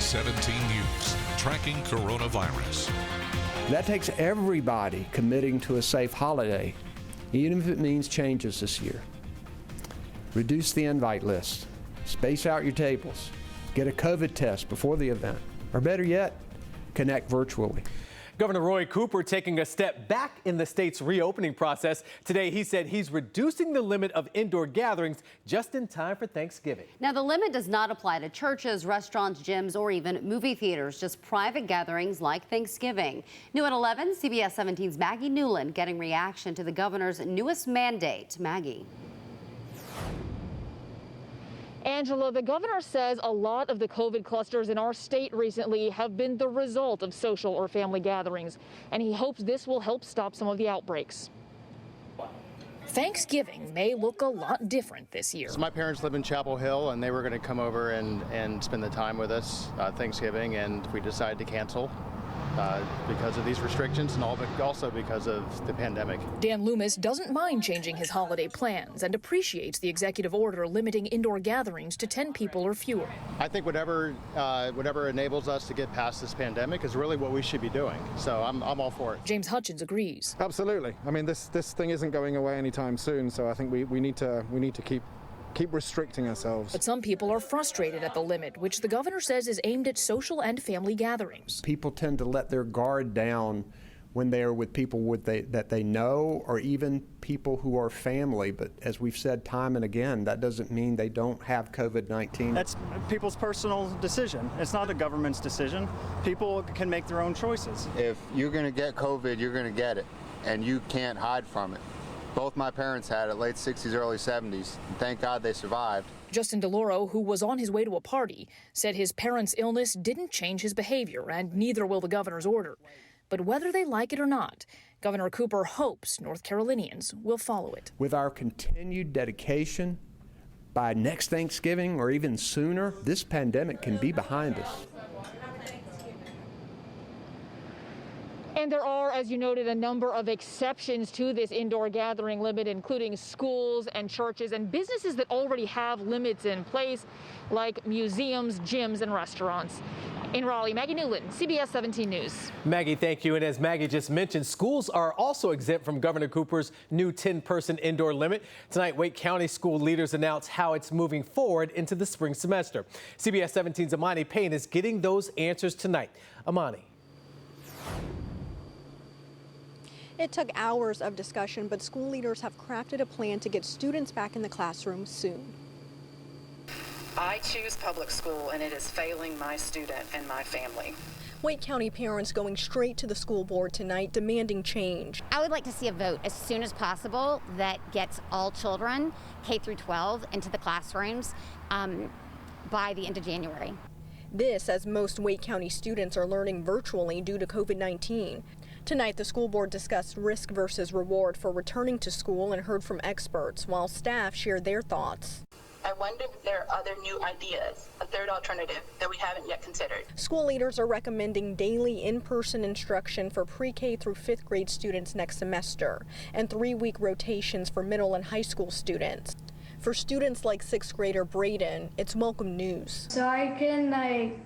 CBS 17 News, tracking coronavirus. That takes everybody committing to a safe holiday, even if it means changes this year. Reduce the invite list, space out your tables, get a COVID test before the event, or better yet, connect virtually. Governor Roy Cooper taking a step back in the state's reopening process. Today, he said he's reducing the limit of indoor gatherings just in time for Thanksgiving. Now, the limit does not apply to churches, restaurants, gyms, or even movie theaters, just private gatherings like Thanksgiving. New at 11, CBS 17's Maggie Newland getting reaction to the governor's newest mandate. Maggie. Angela, the governor says a lot of the COVID clusters in our state recently have been the result of social or family gatherings, and he hopes this will help stop some of the outbreaks. Thanksgiving may look a lot different this year. So my parents live in Chapel Hill, and they were going to come over and spend the time with us Thanksgiving, and we decided to cancel because of these restrictions and all, but also because of the pandemic. Dan Loomis doesn't mind changing his holiday plans and appreciates the executive order limiting indoor gatherings to 10 people or fewer. I think whatever enables us to get past this pandemic is really what we should be doing. So I'm all for it. James Hutchins agrees. Absolutely. I mean, this thing isn't going away anytime soon, so I think we need to keep restricting ourselves. But some people are frustrated at the limit, which the governor says is aimed at social and family gatherings. People tend to let their guard down when they're with people that they know, or even people who are family. But as we've said time and again, that doesn't mean they don't have COVID-19. That's people's personal decision. It's not the government's decision. People can make their own choices. If you're going to get COVID, you're going to get it, and you can't hide from it. Both my parents had it, late 60s, early 70s. And thank God they survived. Justin DeLauro, who was on his way to a party, said his parents' illness didn't change his behavior, and neither will the governor's order. But whether they like it or not, Governor Cooper hopes North Carolinians will follow it. With our continued dedication, by next Thanksgiving or even sooner, this pandemic can be behind us. And there are, as you noted, a number of exceptions to this indoor gathering limit, including schools and churches and businesses that already have limits in place, like museums, gyms, and restaurants. In Raleigh, Maggie Newland, CBS 17 News. Maggie, thank you. And as Maggie just mentioned, schools are also exempt from Governor Cooper's new 10-person indoor limit. Tonight, Wake County school leaders announced how it's moving forward into the spring semester. CBS 17's Amani Payne is getting those answers tonight. Amani. It took hours of discussion, but school leaders have crafted a plan to get students back in the classroom soon. I choose public school, and it is failing my student and my family. Wake County parents going straight to the school board tonight demanding change. I would like to see a vote as soon as possible that gets all children, K through 12, into the classrooms by the end of January. This as most Wake County students are learning virtually due to COVID-19. Tonight, the school board discussed risk versus reward for returning to school and heard from experts, while staff shared their thoughts. I wonder if there are other new ideas, a third alternative that we haven't yet considered. School leaders are recommending daily in-person instruction for pre-K through 5th grade students next semester and 3-week rotations for middle and high school students. For students like 6th grader Braden, it's welcome news. So I can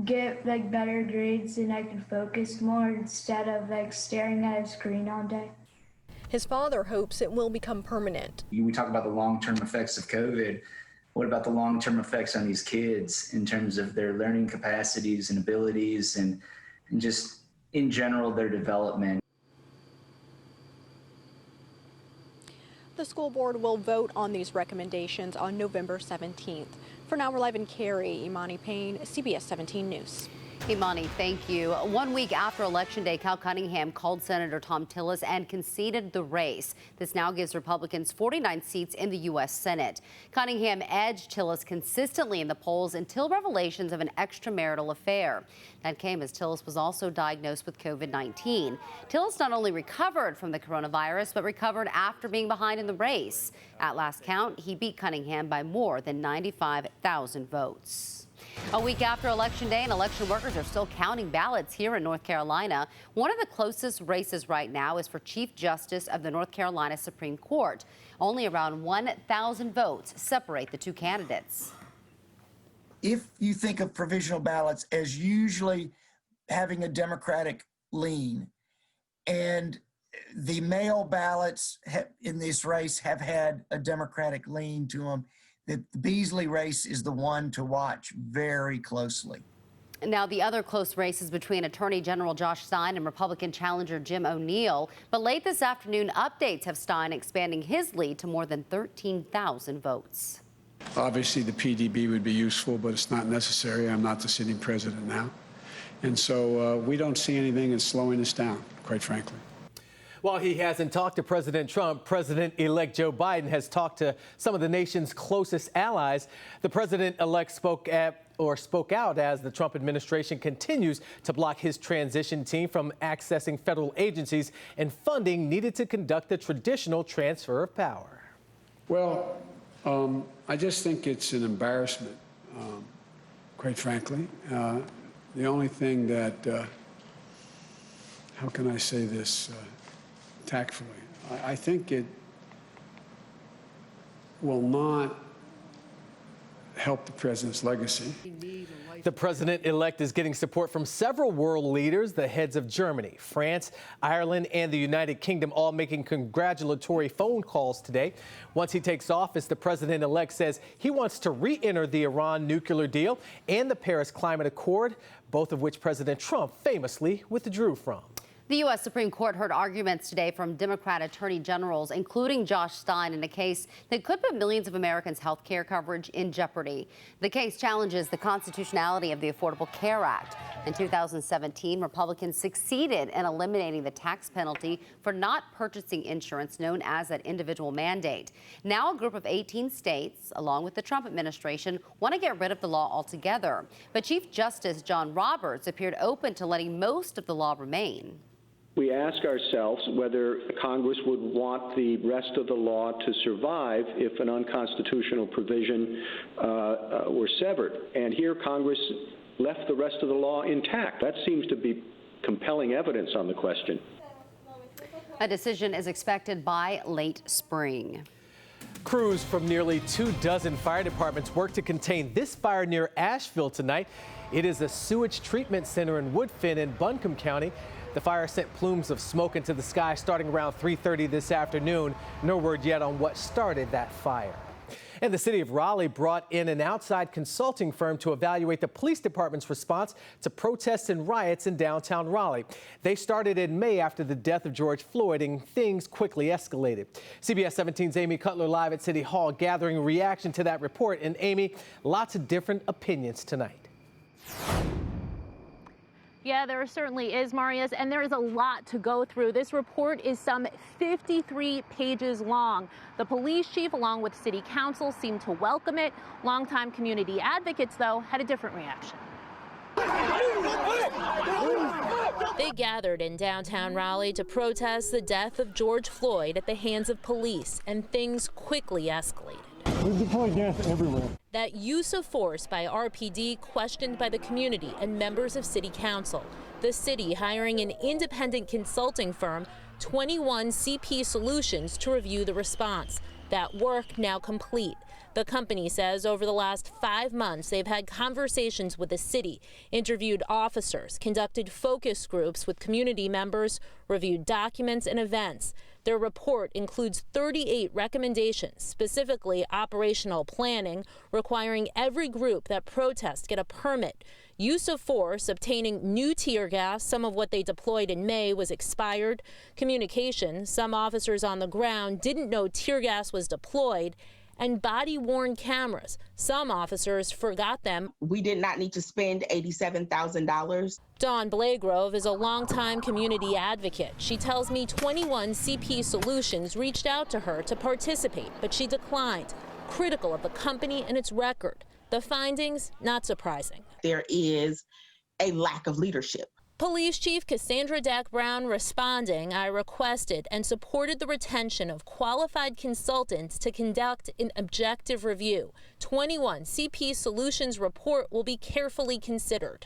get better grades and I can focus more instead of staring at a screen all day. His father hopes it will become permanent. We talk about the long-term effects of COVID. What about the long-term effects on these kids in terms of their learning capacities and abilities and just in general their development? The school board will vote on these recommendations on November 17th. For now, we're live in Cary. Imani Payne, CBS 17 News. Imani, thank you. 1 week after Election Day, Cal Cunningham called Senator Thom Tillis and conceded the race. This now gives Republicans 49 seats in the U.S. Senate. Cunningham edged Tillis consistently in the polls until revelations of an extramarital affair. That came as Tillis was also diagnosed with COVID-19. Tillis not only recovered from the coronavirus, but recovered after being behind in the race. At last count, he beat Cunningham by more than 95,000 votes. A week after Election Day, and election workers are still counting ballots here in North Carolina. One of the closest races right now is for Chief Justice of the North Carolina Supreme Court. Only around 1,000 votes separate the two candidates. if you think of provisional ballots as usually having a Democratic lean, and the mail ballots in this race have had a Democratic lean to them, that the Beasley race is the one to watch very closely. Now, the other close race is between Attorney General Josh Stein and Republican challenger Jim O'Neill. But late this afternoon, updates have Stein expanding his lead to more than 13,000 votes. Obviously, the PDB would be useful, but it's not necessary. I'm not the sitting president now. And so we don't see anything that's slowing us down, quite frankly. While he hasn't talked to President Trump, President-elect Joe Biden has talked to some of the nation's closest allies. The president-elect spoke out as the Trump administration continues to block his transition team from accessing federal agencies and funding needed to conduct the traditional transfer of power. Well, I just think it's an embarrassment, quite frankly. The only thing that, how can I say this tactfully? I think it will not help the president's legacy. The president-elect is getting support from several world leaders, the heads of Germany, France, Ireland, and the United Kingdom, all making congratulatory phone calls today. Once he takes office, the president-elect says he wants to re-enter the Iran nuclear deal and the Paris Climate Accord, both of which President Trump famously withdrew from. The U.S. Supreme Court heard arguments today from Democrat attorney generals, including Josh Stein, in a case that could put millions of Americans' health care coverage in jeopardy. The case challenges the constitutionality of the Affordable Care Act. In 2017, Republicans succeeded in eliminating the tax penalty for not purchasing insurance, known as an individual mandate. Now a group of 18 states, along with the Trump administration, want to get rid of the law altogether. But Chief Justice John Roberts appeared open to letting most of the law remain. We ask ourselves whether Congress would want the rest of the law to survive if an unconstitutional provision were severed. And here Congress left the rest of the law intact. That seems to be compelling evidence on the question. A decision is expected by late spring. Crews from nearly 24 fire departments work to contain this fire near Asheville tonight. It is a sewage treatment center in Woodfin in Buncombe County. The fire sent plumes of smoke into the sky starting around 3:30 this afternoon. No word yet on what started that fire. And the city of Raleigh brought in an outside consulting firm to evaluate the police department's response to protests and riots in downtown Raleigh. They started in May after the death of George Floyd, and things quickly escalated. CBS 17's Amy Cutler live at City Hall gathering a reaction to that report. And Amy, lots of different opinions tonight. Yeah, there certainly is, Marius, and there is a lot to go through. This report is some 53 pages long. The police chief, along with city council, seemed to welcome it. Longtime community advocates, though, had a different reaction. They gathered in downtown Raleigh to protest the death of George Floyd at the hands of police, and things quickly escalated. We've deployed gas everywhere. That use of force by RPD questioned by the community and members of city council. The city hiring an independent consulting firm, 21 CP Solutions, to review the response. That work now complete. The company says over the last 5 months, they've had conversations with the city, interviewed officers, conducted focus groups with community members, reviewed documents and events. Their report includes 38 recommendations, specifically operational planning, requiring every group that protests get a permit. Use of force, obtaining new tear gas, some of what they deployed in May was expired. Communication, some officers on the ground didn't know tear gas was deployed. And body-worn cameras. Some officers forgot them. We did not need to spend $87,000. Dawn Blagrove is a longtime community advocate. She tells me 21 CP Solutions reached out to her to participate, but she declined, critical of the company and its record. The findings, not surprising. There is a lack of leadership. Police Chief Cassandra Dack Brown responding, I requested and supported the retention of qualified consultants to conduct an objective review. 21 CP Solutions report will be carefully considered.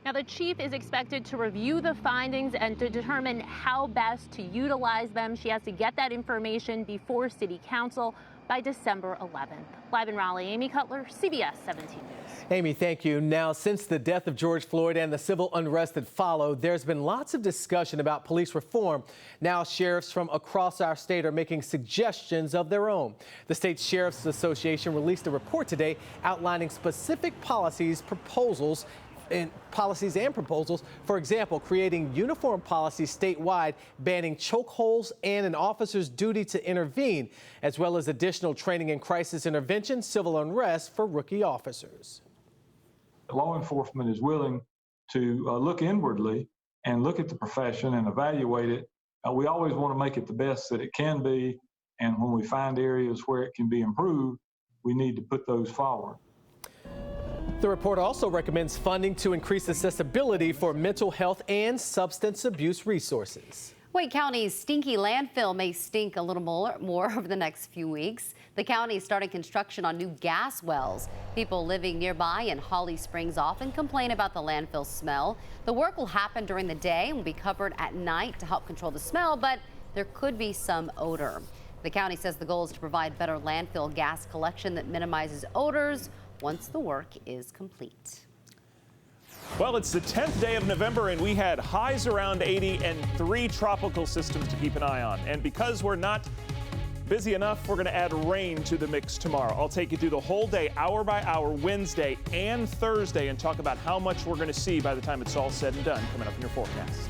Now, the chief is expected to review the findings and to determine how best to utilize them. She has to get that information before city council. by December 11th. Live in Raleigh, Amy Cutler, CBS 17 News. Amy, thank you. Now, since the death of George Floyd and the civil unrest that followed, there's been lots of discussion about police reform. Now, sheriffs from across our state are making suggestions of their own. The State Sheriff's Association released a report today outlining specific policies and proposals. For example, creating uniform policies statewide, banning chokeholds and an officer's duty to intervene, as well as additional training in crisis intervention, civil unrest for rookie officers. Law enforcement is willing to look inwardly and look at the profession and evaluate it. We always want to make it the best that it can be, and when we find areas where it can be improved, we need to put those forward. The report also recommends funding to increase accessibility for mental health and substance abuse resources. Wake County's stinky landfill may stink a little more over the next few weeks. The county is starting construction on new gas wells. People living nearby in Holly Springs often complain about the landfill smell. The work will happen during the day and will be covered at night to help control the smell, but there could be some odor. The county says the goal is to provide better landfill gas collection that minimizes odors once the work is complete. Well, it's the 10th day of November, and we had highs around 80 and 3 tropical systems to keep an eye on. And because we're not busy enough, we're going to add rain to the mix tomorrow. I'll take you through the whole day, hour by hour, Wednesday and Thursday, and talk about how much we're going to see by the time it's all said and done, coming up in your forecast.